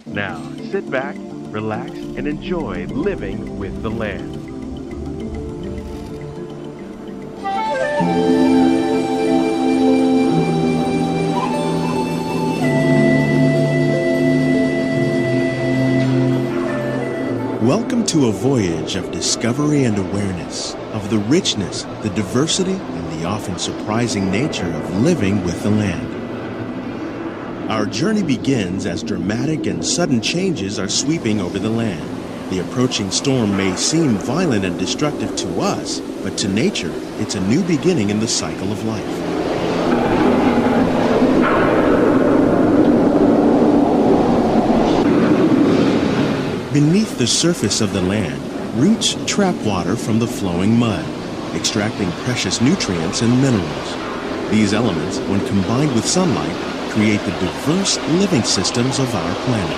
Now, sit back, relax, and enjoy living with the land. Welcome to a voyage of discovery and awareness of the richness, the diversity, and the often surprising nature of living with the land. Our journey begins as dramatic and sudden changes are sweeping over the land. The approaching storm may seem violent and destructive to us, but to nature, it's a new beginning in the cycle of life. Beneath the surface of the land, roots trap water from the flowing mud, extracting precious nutrients and minerals. These elements, when combined with sunlight, create the diverse living systems of our planet.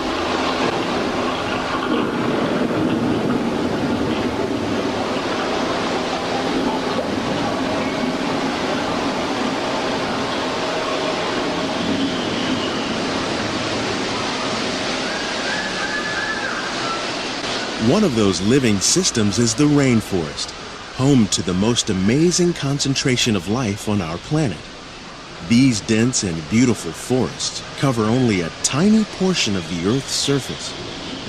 One of those living systems is the rainforest, home to the most amazing concentration of life on our planet. These dense and beautiful forests cover only a tiny portion of the Earth's surface,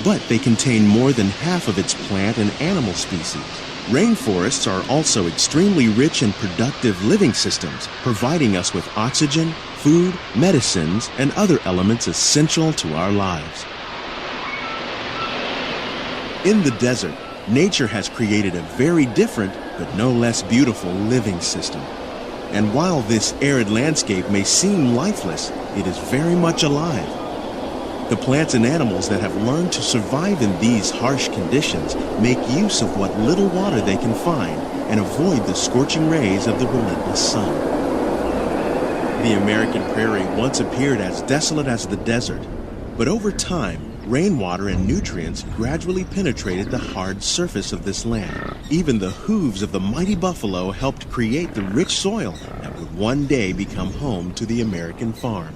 but they contain more than half of its plant and animal species. Rainforests are also extremely rich and productive living systems, providing us with oxygen, food, medicines, and other elements essential to our lives. In the desert, nature has created a very different, but no less beautiful living system. And while this arid landscape may seem lifeless, it is very much alive. The plants and animals that have learned to survive in these harsh conditions make use of what little water they can find and avoid the scorching rays of the relentless sun. The American prairie once appeared as desolate as the desert, but over time, rainwater and nutrients gradually penetrated the hard surface of this land. Even the hooves of the mighty buffalo helped create the rich soil that would one day become home to the American farm.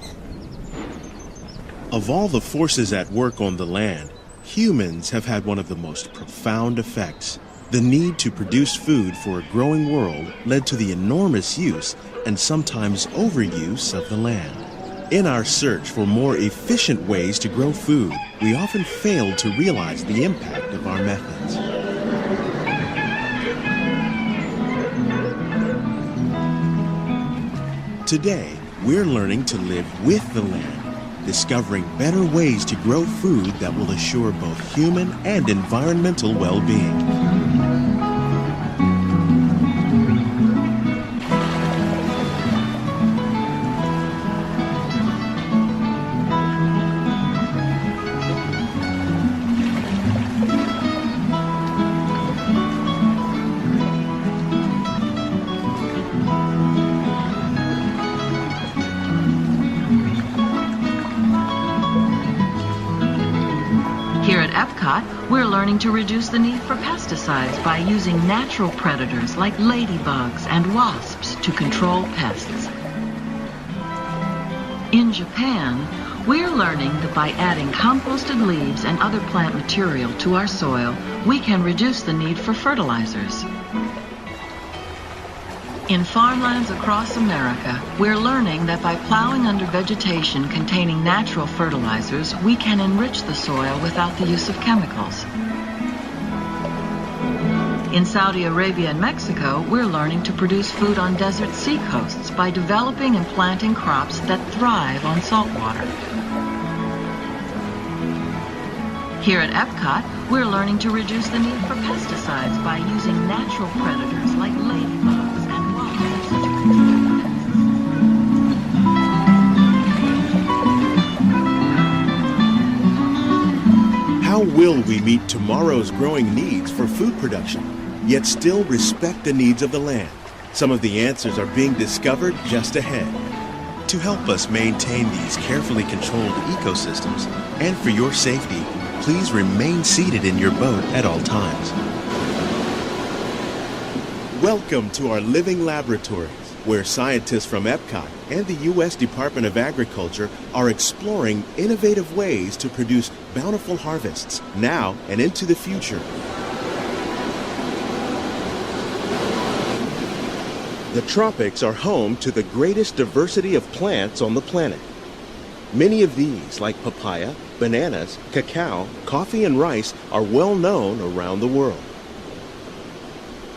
Of all the forces at work on the land, humans have had one of the most profound effects. The need to produce food for a growing world led to the enormous use and sometimes overuse of the land. In our search for more efficient ways to grow food, we often fail to realize the impact of our methods. Today, we're learning to live with the land, discovering better ways to grow food that will assure both human and environmental well-being. Here at Epcot, we're learning to reduce the need for pesticides by using natural predators like ladybugs and wasps to control pests. In Japan, we're learning that by adding composted leaves and other plant material to our soil, we can reduce the need for fertilizers. In farmlands across America, we're learning that by plowing under vegetation containing natural fertilizers, we can enrich the soil without the use of chemicals. In Saudi Arabia and Mexico, we're learning to produce food on desert seacoasts by developing and planting crops that thrive on salt water. Here at Epcot, we're learning to reduce the need for pesticides by using natural predators like ladybugs and wasps to control pests. How will we meet tomorrow's growing needs for food production, yet still respect the needs of the land? Some of the answers are being discovered just ahead. To help us maintain these carefully controlled ecosystems, and for your safety, please remain seated in your boat at all times. Welcome to our living laboratories. where scientists from Epcot and the U.S. Department of Agriculture are exploring innovative ways to produce bountiful harvests now and into the future. The tropics are home to the greatest diversity of plants on the planet. Many of these, like papaya, bananas, cacao, coffee, and rice, are well known around the world.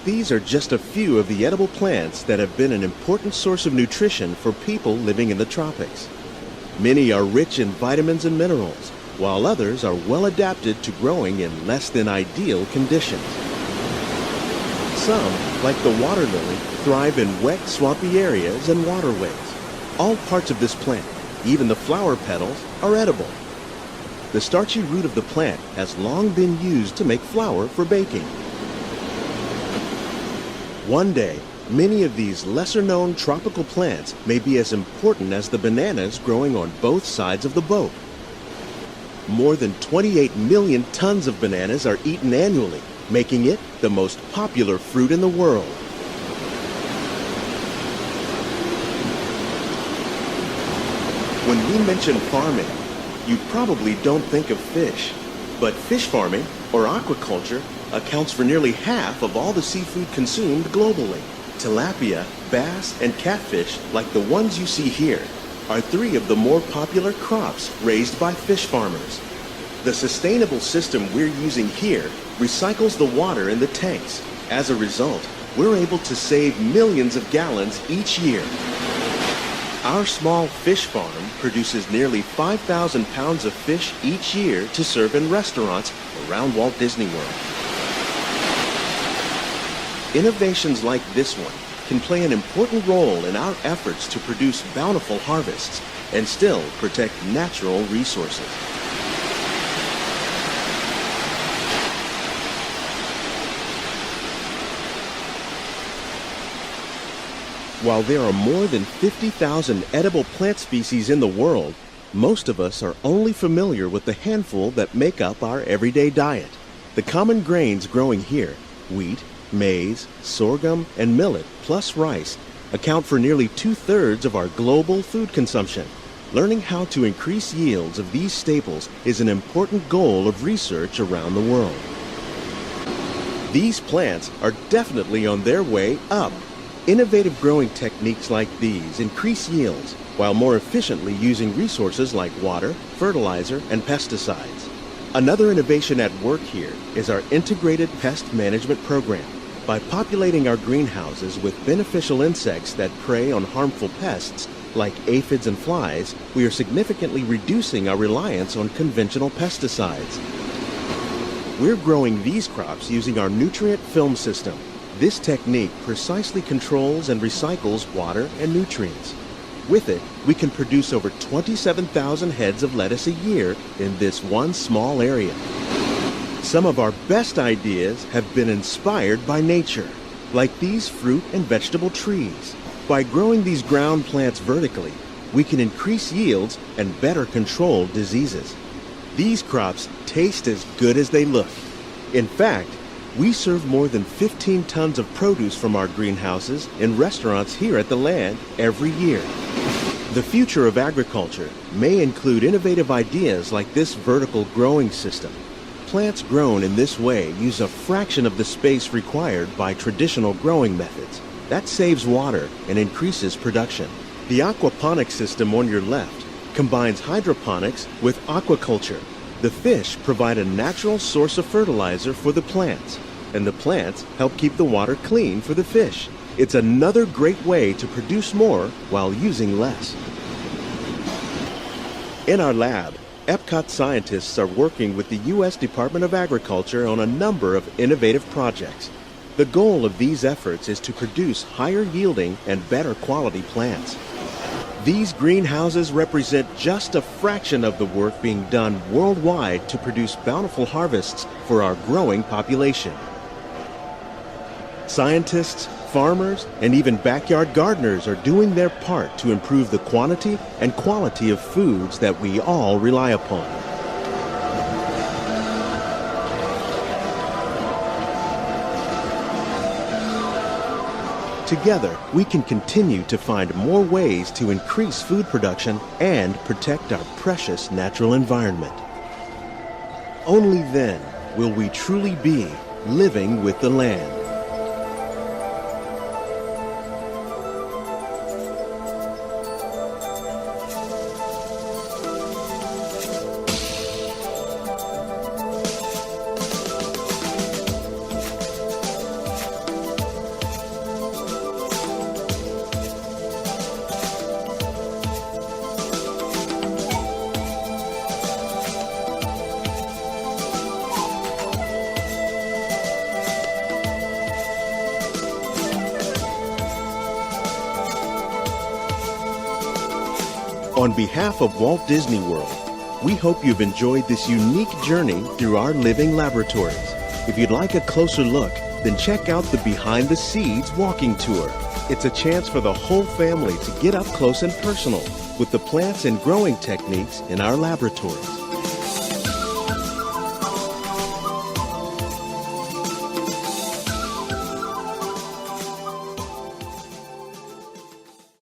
These are just a few of the edible plants that have been an important source of nutrition for people living in the tropics. Many are rich in vitamins and minerals, while others are well adapted to growing in less than ideal conditions. Some, like the water lily, thrive in wet, swampy areas and waterways. All parts of this plant, even the flower petals, are edible. The starchy root of the plant has long been used to make flour for baking. One day, many of these lesser-known tropical plants may be as important as the bananas growing on both sides of the boat. More than 28 million tons of bananas are eaten annually, making it the most popular fruit in the world. When we mention farming, you probably don't think of fish. But fish farming, or aquaculture, accounts for nearly half of all the seafood consumed globally. Tilapia, bass, and catfish, like the ones you see here, are three of the more popular crops raised by fish farmers. The sustainable system we're using here recycles the water in the tanks. As a result, we're able to save millions of gallons each year. Our small fish farm produces nearly 5,000 pounds of fish each year to serve in restaurants around Walt Disney World. Innovations like this one can play an important role in our efforts to produce bountiful harvests and still protect natural resources. While there are more than 50,000 edible plant species in the world, most of us are only familiar with the handful that make up our everyday diet. The common grains growing here, wheat, maize, sorghum, and millet, plus rice, account for nearly 2/3 of our global food consumption. Learning how to increase yields of these staples is an important goal of research around the world. These plants are definitely on their way up. Innovative growing techniques like these increase yields while more efficiently using resources like water, fertilizer, and pesticides. Another innovation at work here is our integrated pest management program. By populating our greenhouses with beneficial insects that prey on harmful pests like aphids and flies, we are significantly reducing our reliance on conventional pesticides. We're growing these crops using our nutrient film system. This technique precisely controls and recycles water and nutrients. With it, we can produce over 27,000 heads of lettuce a year in this one small area. Some of our best ideas have been inspired by nature, like these fruit and vegetable trees. By growing these ground plants vertically, we can increase yields and better control diseases. These crops taste as good as they look. In fact, we serve more than 15 tons of produce from our greenhouses in restaurants here at the Land every year. The future of agriculture may include innovative ideas like this vertical growing system. Plants grown in this way use a fraction of the space required by traditional growing methods. That saves water and increases production. The aquaponics system on your left combines hydroponics with aquaculture. The fish provide a natural source of fertilizer for the plants, and the plants help keep the water clean for the fish. It's another great way to produce more while using less. In our lab, Epcot scientists are working with the U.S. Department of Agriculture on a number of innovative projects. The goal of these efforts is to produce higher yielding and better quality plants. These greenhouses represent just a fraction of the work being done worldwide to produce bountiful harvests for our growing population. Scientists, farmers, and even backyard gardeners are doing their part to improve the quantity and quality of foods that we all rely upon. Together, we can continue to find more ways to increase food production and protect our precious natural environment. Only then will we truly be living with the land. On behalf of Walt Disney World, we hope you've enjoyed this unique journey through our living laboratories. If you'd like a closer look, then check out the Behind the Seeds walking tour. It's a chance for the whole family to get up close and personal with the plants and growing techniques in our laboratories.